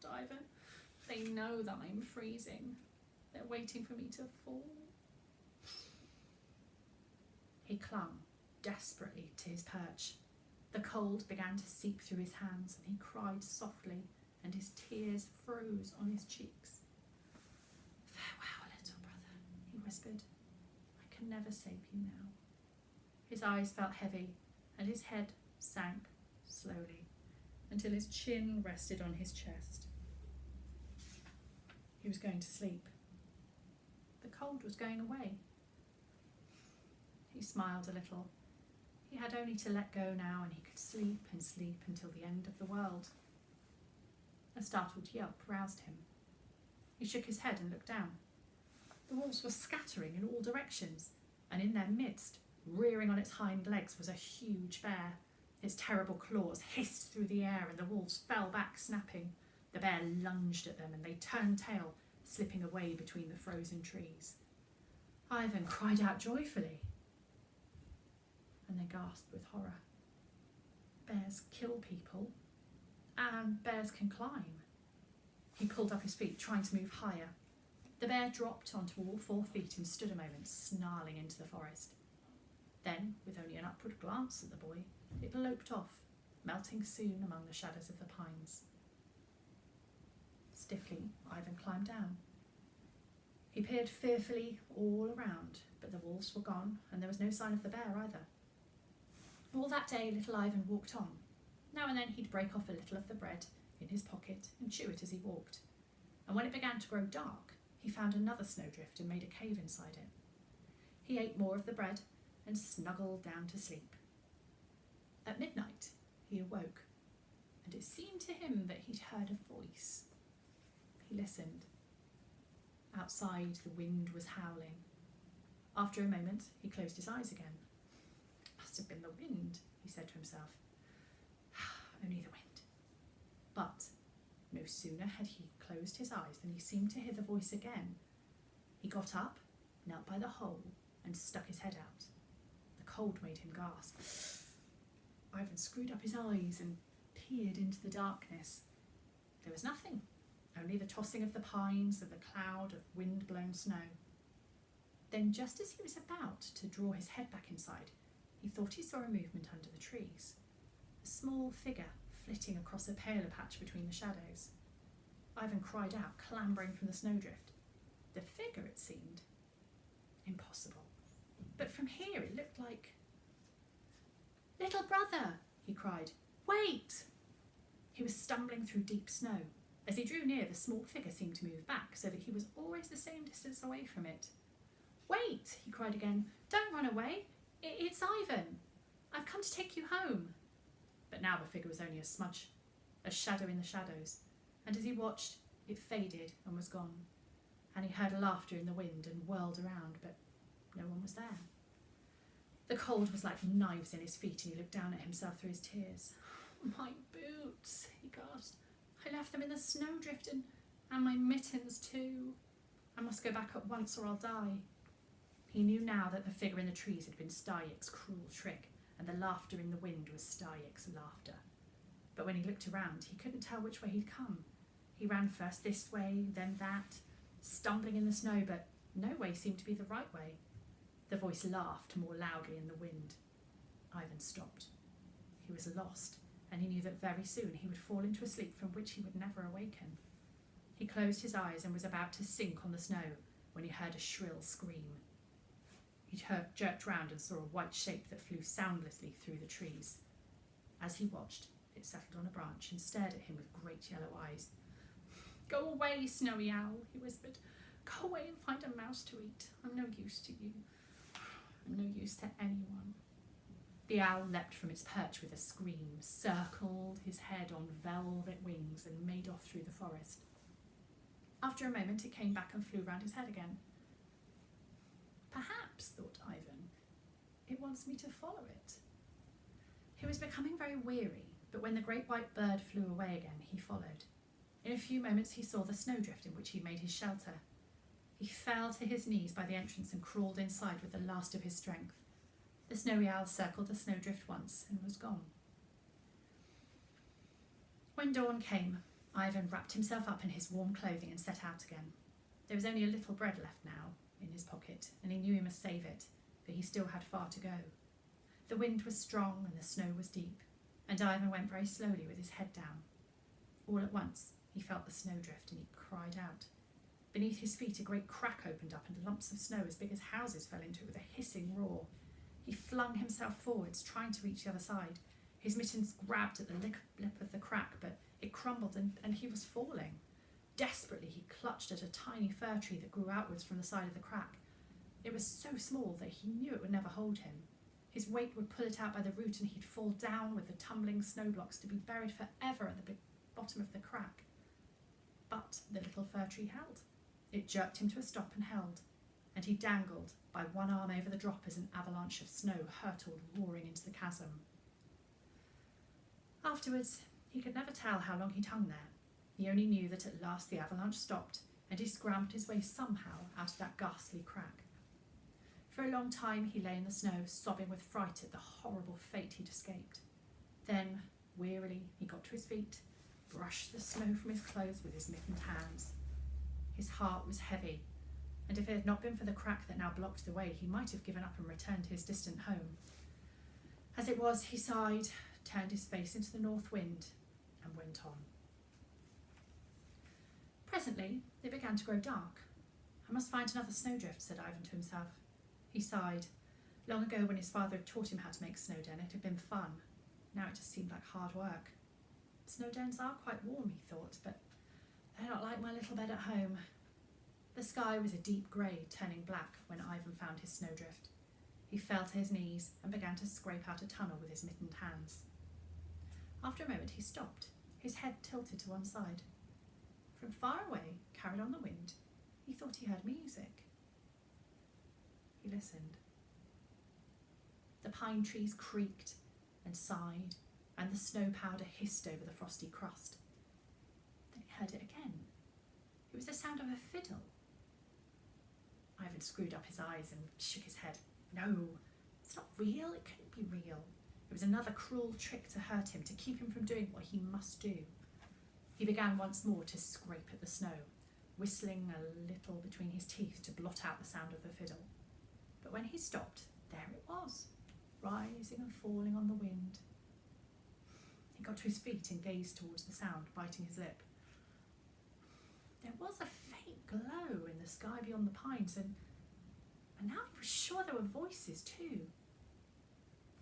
sobbed Ivan. "They know that I'm freezing. They're waiting for me to fall." He clung desperately to his perch. The cold began to seep through his hands, and he cried softly, and his tears froze on his cheeks. "Farewell, little brother," he whispered. "I can never save you now." His eyes felt heavy, and his head sank slowly until his chin rested on his chest. He was going to sleep. The cold was going away. He smiled a little. He had only to let go now, and he could sleep and sleep until the end of the world. A startled yelp roused him. He shook his head and looked down. The wolves were scattering in all directions, and in their midst, rearing on its hind legs, was a huge bear. Its terrible claws hissed through the air, and the wolves fell back, snapping. The bear lunged at them, and they turned tail, slipping away between the frozen trees. Ivan cried out joyfully, and they gasped with horror. Bears kill people, and bears can climb. He pulled up his feet, trying to move higher. The bear dropped onto all 4 feet and stood a moment, snarling into the forest. Then, with only an upward glance at the boy, it loped off, melting soon among the shadows of the pines. Stiffly, Ivan climbed down. He peered fearfully all around, but the wolves were gone, and there was no sign of the bear either. All that day, little Ivan walked on. Now and then he'd break off a little of the bread in his pocket and chew it as he walked. And when it began to grow dark, he found another snowdrift and made a cave inside it. He ate more of the bread and snuggled down to sleep. At midnight, he awoke, and it seemed to him that he'd heard a voice. He listened. Outside, the wind was howling. After a moment, he closed his eyes again. "Must have been the wind," he said to himself. "Only the wind." But no sooner had he closed his eyes than he seemed to hear the voice again. He got up, knelt by the hole, and stuck his head out. The cold made him gasp. Ivan screwed up his eyes and peered into the darkness. There was nothing, only the tossing of the pines and the cloud of wind-blown snow. Then, just as he was about to draw his head back inside, he thought he saw a movement under the trees. A small figure flitting across a paler patch between the shadows. Ivan cried out, clambering from the snowdrift. The figure, it seemed, impossible. But from here it looked like... "Little brother," he cried, "wait!" He was stumbling through deep snow. As he drew near, the small figure seemed to move back, so that he was always the same distance away from it. "Wait," he cried again. "Don't run away. It's Ivan. I've come to take you home." But now the figure was only a smudge, a shadow in the shadows, and as he watched, it faded and was gone. And he heard laughter in the wind and whirled around, but no one was there. The cold was like knives in his feet, and he looked down at himself through his tears. "My boots," he gasped. "I left them in the snowdrift, and my mittens too. I must go back at once or I'll die." He knew now that the figure in the trees had been Stayek's cruel trick, and the laughter in the wind was Stayek's laughter. But when he looked around, he couldn't tell which way he'd come. He ran first this way, then that, stumbling in the snow, but no way seemed to be the right way. The voice laughed more loudly in the wind. Ivan stopped. He was lost, and he knew that very soon he would fall into a sleep from which he would never awaken. He closed his eyes and was about to sink on the snow when he heard a shrill scream. He jerked round and saw a white shape that flew soundlessly through the trees. As he watched, it settled on a branch and stared at him with great yellow eyes. "Go away, Snowy Owl," he whispered. "Go away and find a mouse to eat. I'm no use to you. I'm no use to anyone." The owl leapt from its perch with a scream, circled his head on velvet wings, and made off through the forest. After a moment, it came back and flew round his head again. "Perhaps," thought Ivan, "it wants me to follow it." He was becoming very weary, but when the great white bird flew away again, he followed. In a few moments he saw the snowdrift in which he'd made his shelter. He fell to his knees by the entrance and crawled inside with the last of his strength. The snowy owl circled the snowdrift once and was gone. When dawn came, Ivan wrapped himself up in his warm clothing and set out again. There was only a little bread left now in his pocket, and he knew he must save it, for he still had far to go. The wind was strong and the snow was deep, and Ivan went very slowly with his head down. All at once he felt the snowdrift, and he cried out. Beneath his feet a great crack opened up, and lumps of snow as big as houses fell into it with a hissing roar. He flung himself forwards, trying to reach the other side. His mittens grabbed at the lip of the crack, but it crumbled and he was falling. Desperately he clutched at a tiny fir tree that grew outwards from the side of the crack. It was so small that he knew it would never hold him. His weight would pull it out by the root, and he'd fall down with the tumbling snow blocks to be buried forever at the bottom of the crack. But the little fir tree held. It jerked him to a stop and held, and he dangled by one arm over the drop as an avalanche of snow hurtled roaring into the chasm. Afterwards, he could never tell how long he'd hung there. He only knew that at last the avalanche stopped, and he scrambled his way somehow out of that ghastly crack. For a long time he lay in the snow, sobbing with fright at the horrible fate he'd escaped. Then, wearily, he got to his feet, brushed the snow from his clothes with his mittened hands. His heart was heavy, and if it had not been for the crack that now blocked the way, he might have given up and returned to his distant home. As it was, he sighed, turned his face into the north wind, and went on. Presently, it began to grow dark. I must find another snowdrift, said Ivan to himself. He sighed. Long ago, when his father had taught him how to make snowden, it had been fun. Now it just seemed like hard work. Snowdens are quite warm, he thought, but they're not like my little bed at home. The sky was a deep grey, turning black when Ivan found his snowdrift. He fell to his knees and began to scrape out a tunnel with his mittened hands. After a moment he stopped, his head tilted to one side. From far away, carried on the wind, he thought he heard music. He listened. The pine trees creaked and sighed, and the snow powder hissed over the frosty crust. Then he heard it again. It was the sound of a fiddle. Ivan screwed up his eyes and shook his head. No, it's not real. It couldn't be real. It was another cruel trick to hurt him, to keep him from doing what he must do. He began once more to scrape at the snow, whistling a little between his teeth to blot out the sound of the fiddle. But when he stopped, there it was, rising and falling on the wind. He got to his feet and gazed towards the sound, biting his lip. There was a faint glow in the sky beyond the pines, and now he was sure there were voices too.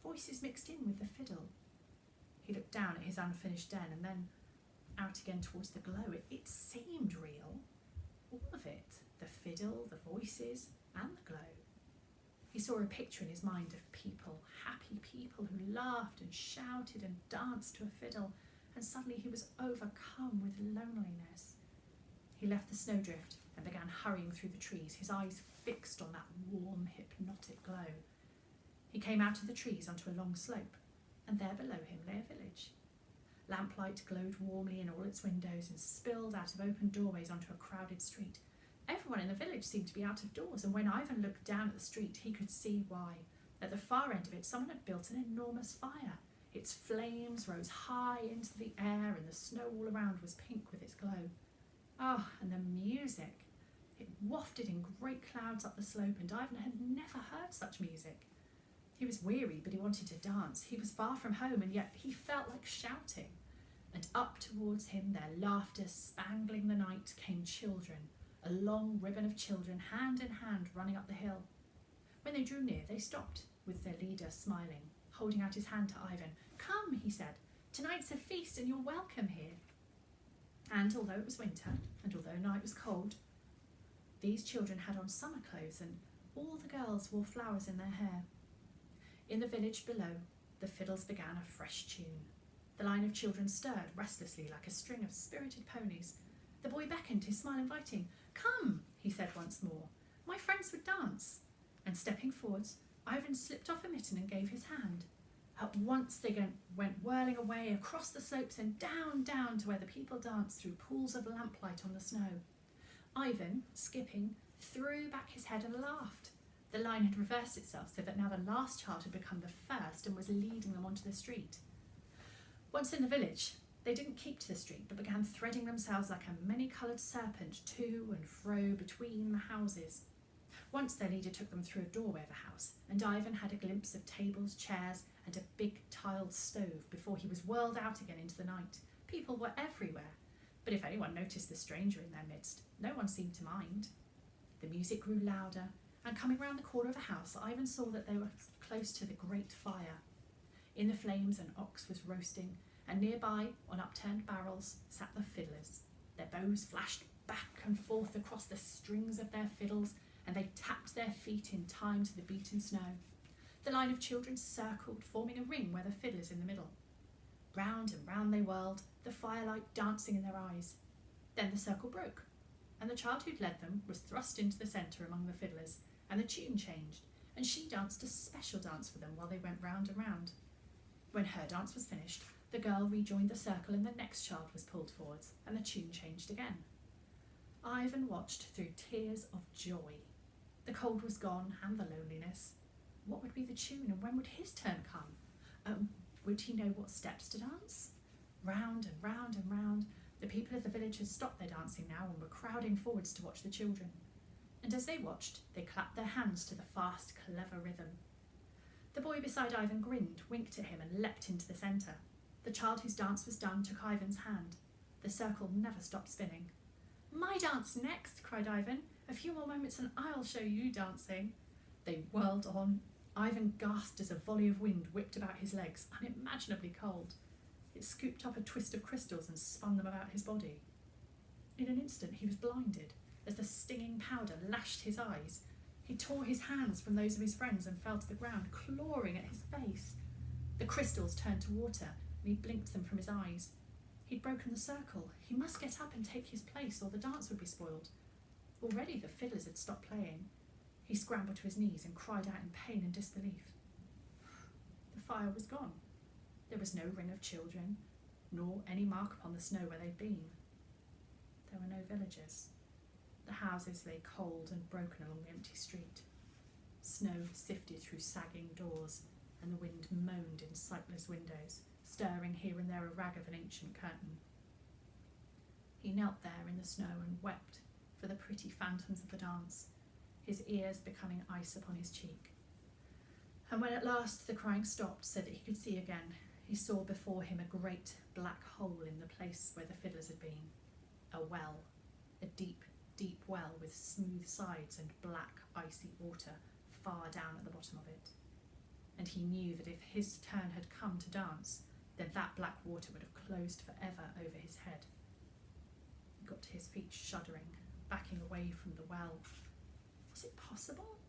Voices mixed in with the fiddle. He looked down at his unfinished den and then out again towards the glow. It seemed real. All of it. The fiddle, the voices, and the glow. He saw a picture in his mind of people, happy people who laughed and shouted and danced to a fiddle, and suddenly he was overcome with loneliness. He left the snowdrift and began hurrying through the trees, his eyes fixed on that warm, hypnotic glow. He came out of the trees onto a long slope, and there below him lay a village. Lamplight glowed warmly in all its windows and spilled out of open doorways onto a crowded street. Everyone in the village seemed to be out of doors, and when Ivan looked down at the street, he could see why. At the far end of it, someone had built an enormous fire. Its flames rose high into the air, and the snow all around was pink with its glow. Ah, and the music! It wafted in great clouds up the slope, and Ivan had never heard such music. He was weary, but he wanted to dance. He was far from home, and yet he felt like shouting. And up towards him, their laughter spangling the night, came children, a long ribbon of children, hand in hand, running up the hill. When they drew near, they stopped, with their leader smiling, holding out his hand to Ivan. "Come," he said, "tonight's a feast, and you're welcome here." And although it was winter, and although night was cold, these children had on summer clothes, and all the girls wore flowers in their hair. In the village below, the fiddles began a fresh tune. The line of children stirred restlessly like a string of spirited ponies. The boy beckoned, his smile inviting. "Come," he said once more, "my friends would dance." And stepping forwards, Ivan slipped off a mitten and gave his hand. At once they went whirling away across the slopes and down to where the people danced through pools of lamplight on the snow. Ivan, skipping, threw back his head and laughed. The line had reversed itself so that now the last child had become the first and was leading them onto the street. Once in the village, They didn't keep to the street, but began threading themselves like a many-coloured serpent to and fro between the houses. Once their leader took them through a doorway of a house, and Ivan had a glimpse of tables, chairs, and a big tiled stove before he was whirled out again into the night. People were everywhere, but if anyone noticed the stranger in their midst, no one seemed to mind. The music grew louder, and coming round the corner of a house, Ivan saw that they were close to the great fire. In the flames an ox was roasting, and nearby, on upturned barrels, sat the fiddlers. Their bows flashed back and forth across the strings of their fiddles, and they tapped their feet in time to the beaten snow. The line of children circled, forming a ring where the fiddlers in the middle. Round and round they whirled, the firelight dancing in their eyes. Then the circle broke, and the child who'd led them was thrust into the centre among the fiddlers, and the tune changed, and she danced a special dance for them while they went round and round. When her dance was finished, the girl rejoined the circle and the next child was pulled forwards, and the tune changed again. Ivan watched through tears of joy. The cold was gone and the loneliness. What would be the tune, and when would his turn come? Would he know what steps to dance? Round and round and round, the people of the village had stopped their dancing now and were crowding forwards to watch the children. And as they watched, they clapped their hands to the fast, clever rhythm. The boy beside Ivan grinned, winked at him, and leapt into the centre. The child whose dance was done took Ivan's hand. The circle never stopped spinning. "My dance next," cried Ivan. "A few more moments and I'll show you dancing." They whirled on. Ivan gasped as a volley of wind whipped about his legs, unimaginably cold. It scooped up a twist of crystals and spun them about his body. In an instant he was blinded as the stinging powder lashed his eyes. He tore his hands from those of his friends and fell to the ground, clawing at his face. The crystals turned to water, and he blinked them from his eyes. He'd broken the circle. He must get up and take his place, or the dance would be spoiled. Already the fiddlers had stopped playing. He scrambled to his knees and cried out in pain and disbelief. The fire was gone. There was no ring of children, nor any mark upon the snow where they'd been. There were no villagers. The houses lay cold and broken along the empty street. Snow sifted through sagging doors, and the wind moaned in sightless windows, stirring here and there a rag of an ancient curtain. He knelt there in the snow and wept for the pretty phantoms of the dance, his ears becoming ice upon his cheek. And when at last the crying stopped so that he could see again, he saw before him a great black hole in the place where the fiddlers had been. A well, a deep, deep well with smooth sides and black, icy water far down at the bottom of it. And he knew that if his turn had come to dance, then that black water would have closed forever over his head. He got to his feet shuddering, backing away from the well. Was it possible?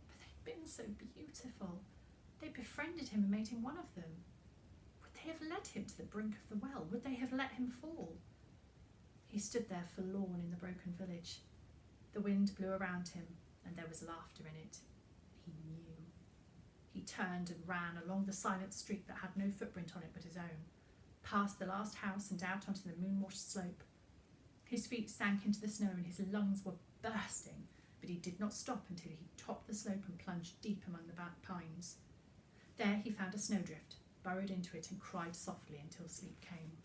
But they'd been so beautiful. They'd befriended him and made him one of them. Would they have led him to the brink of the well? Would they have let him fall? He stood there forlorn in the broken village. The wind blew around him, and there was laughter in it. He knew. He turned and ran along the silent street that had no footprint on it but his own, past the last house and out onto the moon-washed slope. His feet sank into the snow and his lungs were bursting, but he did not stop until he topped the slope and plunged deep among the back pines. There he found a snowdrift, burrowed into it and cried softly until sleep came.